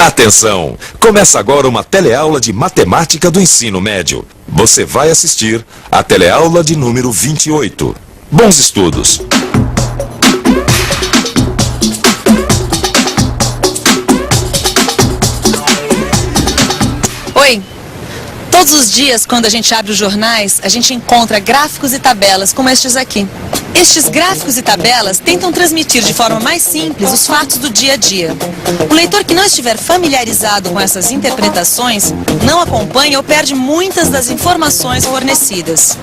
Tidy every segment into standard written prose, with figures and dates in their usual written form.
Atenção! Começa agora uma teleaula de matemática do ensino médio. Você vai assistir a teleaula de número 28. Bons estudos! Oi! Todos os dias, quando a gente abre os jornais, a gente encontra gráficos e tabelas como estes aqui. Estes gráficos e tabelas tentam transmitir de forma mais simples os fatos do dia a dia. O leitor que não estiver familiarizado com essas interpretações não acompanha ou perde muitas das informações fornecidas.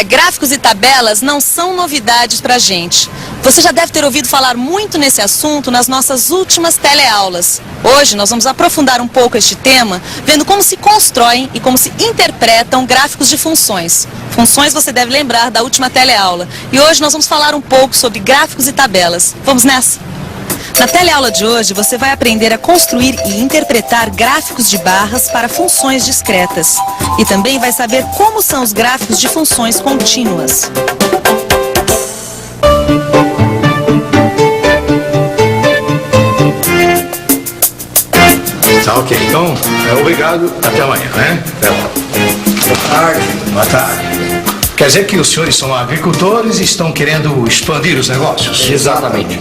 Gráficos e tabelas não são novidades pra gente. Você já deve ter ouvido falar muito nesse assunto nas nossas últimas teleaulas. Hoje nós vamos aprofundar um pouco este tema, vendo como se constroem e como se interpretam gráficos de funções. Funções você deve lembrar da última teleaula. E hoje nós vamos falar um pouco sobre gráficos e tabelas. Vamos nessa? Na teleaula de hoje você vai aprender a construir e interpretar gráficos de barras para funções discretas. E também vai saber como são os gráficos de funções contínuas. Tá, ok. Então, obrigado. Até amanhã, né? Até lá. Boa tarde. Boa tarde. Quer dizer que os senhores são agricultores e estão querendo expandir os negócios? Exatamente.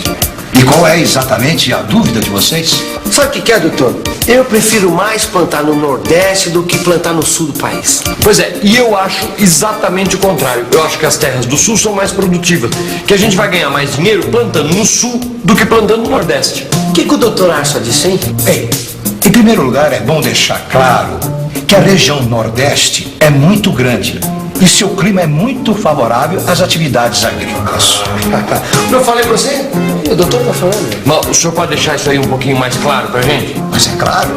E qual é exatamente a dúvida de vocês? Sabe o que é, doutor? Eu prefiro mais plantar no Nordeste do que plantar no Sul do país. Pois é, e eu acho exatamente o contrário. Eu acho que as terras do Sul são mais produtivas. Que a gente vai ganhar mais dinheiro plantando no Sul do que plantando no Nordeste. O que o doutor acha disso, hein? Bem, em primeiro lugar é bom deixar claro que a região Nordeste é muito grande e seu clima é muito favorável às atividades agrícolas. Não falei pra você? O doutor tá falando. Mas o senhor pode deixar isso aí um pouquinho mais claro pra gente? Mas é claro,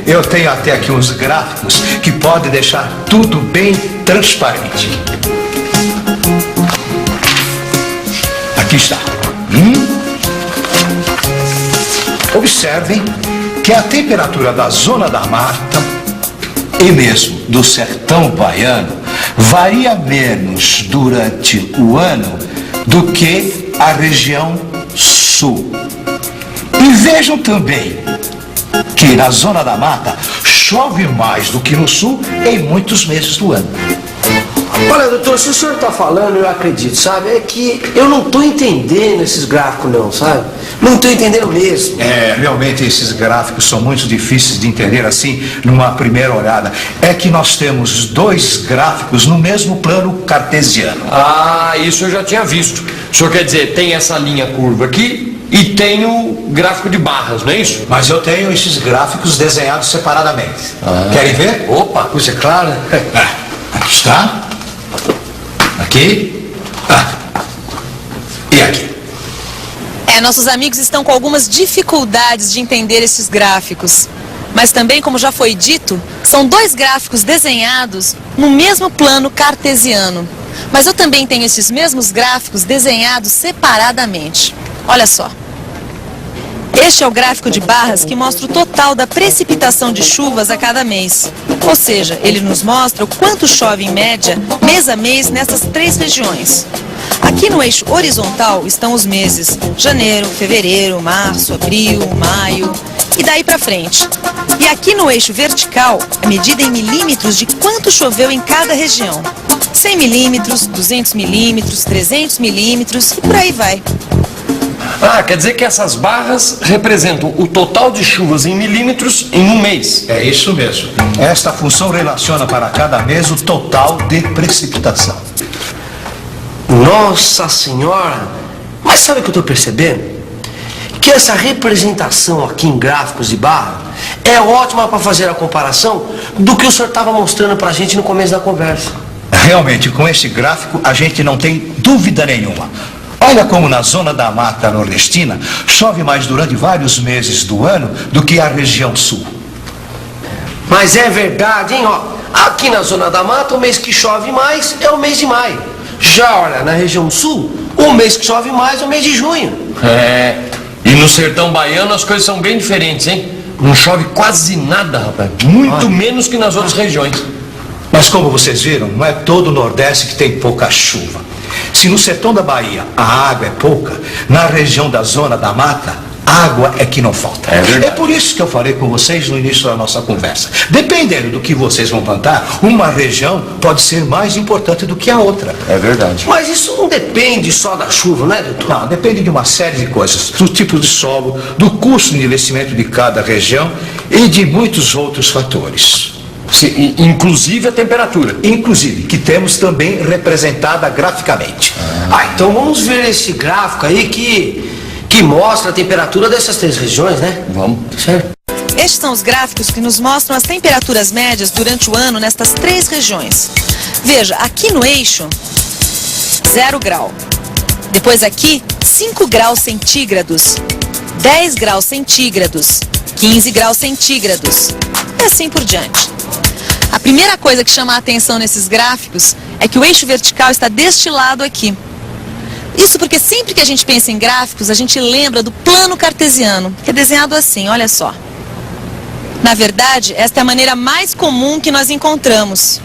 eu tenho até aqui uns gráficos que podem deixar tudo bem transparente. Aqui está. Observem que a temperatura da zona da mata e mesmo do sertão baiano varia menos durante o ano do que a região sul. E vejam também que na zona da mata chove mais do que no sul em muitos meses do ano. Olha, doutor, se o senhor tá falando, eu acredito, sabe? É que eu não tô entendendo esses gráficos não, sabe? Não tô entendendo mesmo. Realmente esses gráficos são muito difíceis de entender assim numa primeira olhada. É que nós temos dois gráficos no mesmo plano cartesiano. Ah, isso eu já tinha visto. O senhor quer dizer, tem essa linha curva aqui e tem o gráfico de barras, não é isso? Mas eu tenho esses gráficos desenhados separadamente. Querem ver? Opa! Pois é claro. Aqui está. Aqui. E aqui. Nossos amigos estão com algumas dificuldades de entender esses gráficos. Mas também, como já foi dito, são dois gráficos desenhados no mesmo plano cartesiano. Mas eu também tenho esses mesmos gráficos desenhados separadamente. Olha só. Este é o gráfico de barras que mostra o total da precipitação de chuvas a cada mês. Ou seja, ele nos mostra o quanto chove em média, mês a mês, nessas três regiões. Aqui no eixo horizontal estão os meses: janeiro, fevereiro, março, abril, maio e daí pra frente. E aqui no eixo vertical é medida em milímetros de quanto choveu em cada região. 100 milímetros, 200 milímetros, 300 milímetros e por aí vai. Quer dizer que essas barras representam o total de chuvas em milímetros em um mês. É isso mesmo. Esta função relaciona para cada mês o total de precipitação. Nossa Senhora! Mas sabe o que eu tô percebendo? Que essa representação aqui em gráficos de barra é ótima para fazer a comparação do que o senhor estava mostrando pra gente no começo da conversa. Realmente, com este gráfico a gente não tem dúvida nenhuma. Olha como na zona da mata nordestina chove mais durante vários meses do ano do que a região sul. Mas é verdade, hein? Aqui na zona da mata o mês que chove mais é o mês de maio. Já olha, na região sul, o mês que chove mais é o mês de junho. E no sertão baiano as coisas são bem diferentes, hein? Não chove quase nada, rapaz. Muito menos que nas outras regiões. Mas como vocês viram, não é todo o Nordeste que tem pouca chuva. Se no sertão da Bahia a água é pouca, na região da zona da mata Água é que não falta. É verdade. É por isso que eu falei com vocês no início da nossa conversa. Dependendo do que vocês vão plantar, uma região pode ser mais importante do que a outra. É verdade. Mas isso não depende só da chuva, não é, doutor? Não, depende de uma série de coisas. Do tipo de solo, do custo de investimento de cada região e de muitos outros fatores. Sim, inclusive a temperatura. Inclusive, que temos também representada graficamente. Então vamos ver esse gráfico aí que mostra a temperatura dessas 3 regiões, né? Vamos. Certo? Estes são os gráficos que nos mostram as temperaturas médias durante o ano nestas 3 regiões. Veja, aqui no eixo, 0 grau. Depois aqui, 5 graus centígrados, 10 graus centígrados, 15 graus centígrados e assim por diante. A primeira coisa que chama a atenção nesses gráficos é que o eixo vertical está deste lado aqui. Isso porque sempre que a gente pensa em gráficos, a gente lembra do plano cartesiano, que é desenhado assim, olha só. Na verdade, esta é a maneira mais comum que nós encontramos.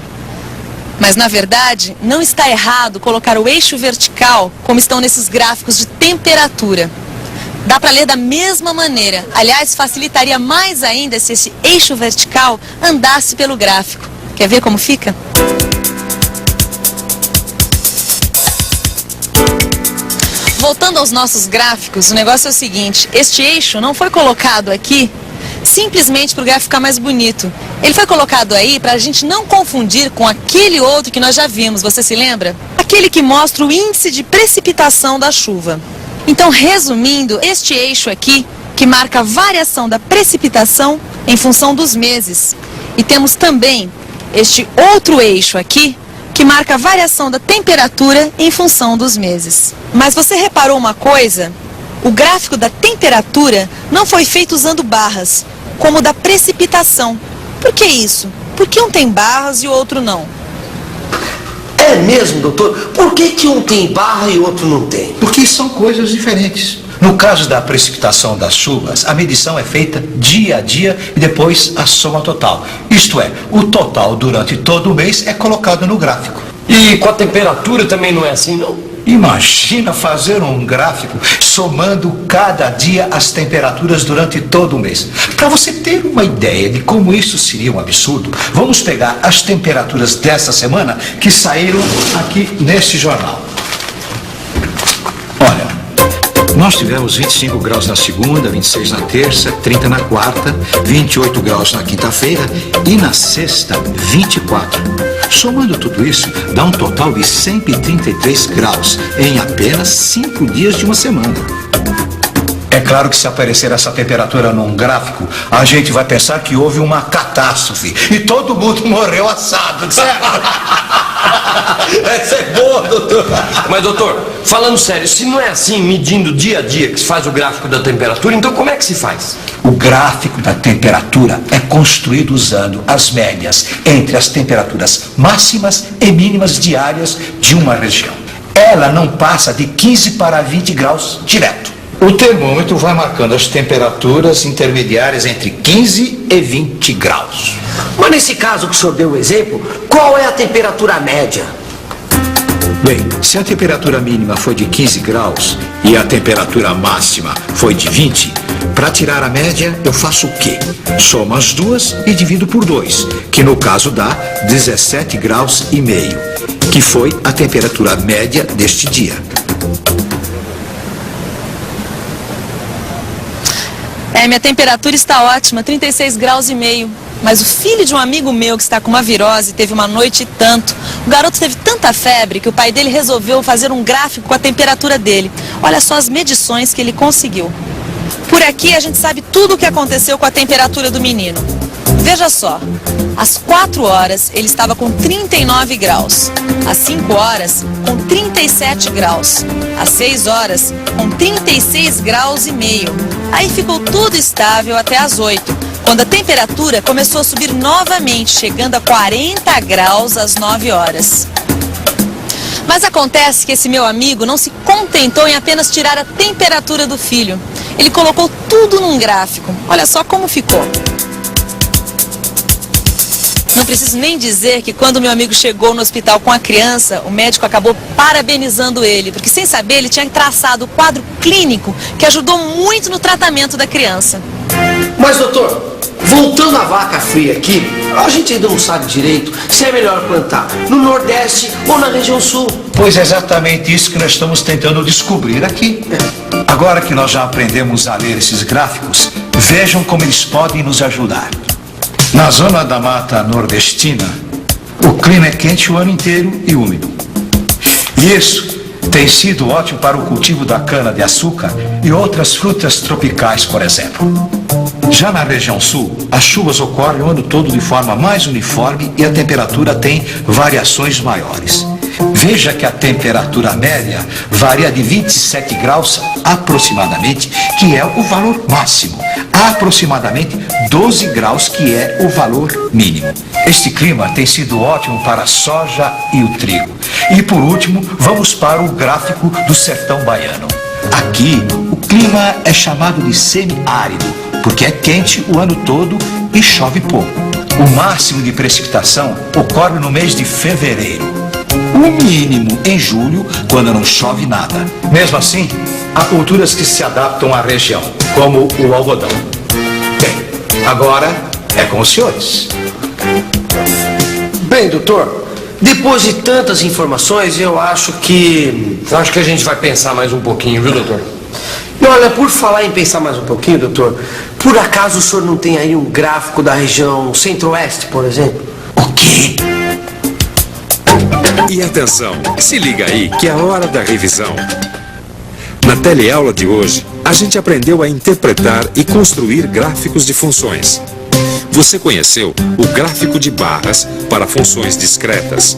Mas, na verdade, não está errado colocar o eixo vertical como estão nesses gráficos de temperatura. Dá para ler da mesma maneira. Aliás, facilitaria mais ainda se esse eixo vertical andasse pelo gráfico. Quer ver como fica? Voltando aos nossos gráficos, o negócio é o seguinte. Este eixo não foi colocado aqui simplesmente para o gráfico ficar mais bonito. Ele foi colocado aí para a gente não confundir com aquele outro que nós já vimos, você se lembra? Aquele que mostra o índice de precipitação da chuva. Então, resumindo, este eixo aqui, que marca a variação da precipitação em função dos meses. E temos também este outro eixo aqui, que marca a variação da temperatura em função dos meses. Mas você reparou uma coisa? O gráfico da temperatura não foi feito usando barras, como o da precipitação. Por que isso? Por que um tem barras e o outro não? É mesmo, doutor? Por que um tem barra e o outro não tem? Porque são coisas diferentes. No caso da precipitação das chuvas, a medição é feita dia a dia e depois a soma total. Isto é, o total durante todo o mês é colocado no gráfico. E com a temperatura também não é assim, não? Imagina fazer um gráfico somando cada dia as temperaturas durante todo o mês. Para você ter uma ideia de como isso seria um absurdo, vamos pegar as temperaturas dessa semana que saíram aqui neste jornal. Olha, nós tivemos 25 graus na segunda, 26 na terça, 30 na quarta, 28 graus na quinta-feira e na sexta, 24. Somando tudo isso, dá um total de 133 graus em apenas 5 dias de uma semana. É claro que se aparecer essa temperatura num gráfico, a gente vai pensar que houve uma catástrofe e todo mundo morreu assado, certo? Essa é boa, doutor. Mas, doutor, falando sério, se não é assim, medindo dia a dia, que se faz o gráfico da temperatura, então como é que se faz? O gráfico da temperatura é construído usando as médias entre as temperaturas máximas e mínimas diárias de uma região. Ela não passa de 15 para 20 graus direto. O termômetro vai marcando as temperaturas intermediárias entre 15 e 20 graus. Mas nesse caso que o senhor deu o exemplo, qual é a temperatura média? Bem, se a temperatura mínima foi de 15 graus e a temperatura máxima foi de 20, para tirar a média eu faço o quê? Somo as duas e divido por 2, que no caso dá 17 graus e meio, que foi a temperatura média deste dia. Minha temperatura está ótima, 36 graus e meio. Mas o filho de um amigo meu que está com uma virose teve uma noite e tanto. O garoto teve tanta febre que o pai dele resolveu fazer um gráfico com a temperatura dele. Olha só as medições que ele conseguiu. Por aqui a gente sabe tudo o que aconteceu com a temperatura do menino. Veja só, às 4 horas ele estava com 39 graus, às 5 horas com 37 graus, às 6 horas com 36 graus e meio. Aí ficou tudo estável até às 8, quando a temperatura começou a subir novamente, chegando a 40 graus às 9 horas. Mas acontece que esse meu amigo não se contentou em apenas tirar a temperatura do filho. Ele colocou tudo num gráfico. Olha só como ficou. Não preciso nem dizer que quando meu amigo chegou no hospital com a criança, o médico acabou parabenizando ele, porque sem saber ele tinha traçado o quadro clínico que ajudou muito no tratamento da criança. Mas, doutor, voltando à vaca fria aqui, a gente ainda não sabe direito se é melhor plantar no Nordeste ou na região Sul. Pois é exatamente isso que nós estamos tentando descobrir aqui. Agora que nós já aprendemos a ler esses gráficos, vejam como eles podem nos ajudar. Na zona da mata nordestina, o clima é quente o ano inteiro e úmido. E isso tem sido ótimo para o cultivo da cana-de-açúcar e outras frutas tropicais, por exemplo. Já na região sul, as chuvas ocorrem o ano todo de forma mais uniforme e a temperatura tem variações maiores. Veja que a temperatura média varia de 27 graus aproximadamente, que é o valor máximo, a aproximadamente 12 graus, que é o valor mínimo. Este clima tem sido ótimo para a soja e o trigo. E por último, vamos para o gráfico do sertão baiano. Aqui, o clima é chamado de semiárido, porque é quente o ano todo e chove pouco. O máximo de precipitação ocorre no mês de fevereiro. O mínimo em julho, quando não chove nada. Mesmo assim, há culturas que se adaptam à região, como o algodão. Bem, agora é com os senhores. Bem, doutor, depois de tantas informações, eu acho que Acho que a gente vai pensar mais um pouquinho, viu, doutor? E olha, por falar em pensar mais um pouquinho, doutor, por acaso o senhor não tem aí um gráfico da região Centro-Oeste, por exemplo? O quê? E atenção, se liga aí que é a hora da revisão. Na teleaula de hoje, a gente aprendeu a interpretar e construir gráficos de funções. Você conheceu o gráfico de barras para funções discretas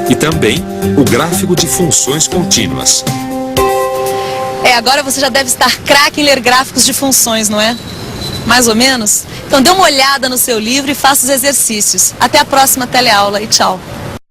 e também o gráfico de funções contínuas. Agora você já deve estar craque em ler gráficos de funções, não é? Mais ou menos? Então dê uma olhada no seu livro e faça os exercícios. Até a próxima teleaula e tchau.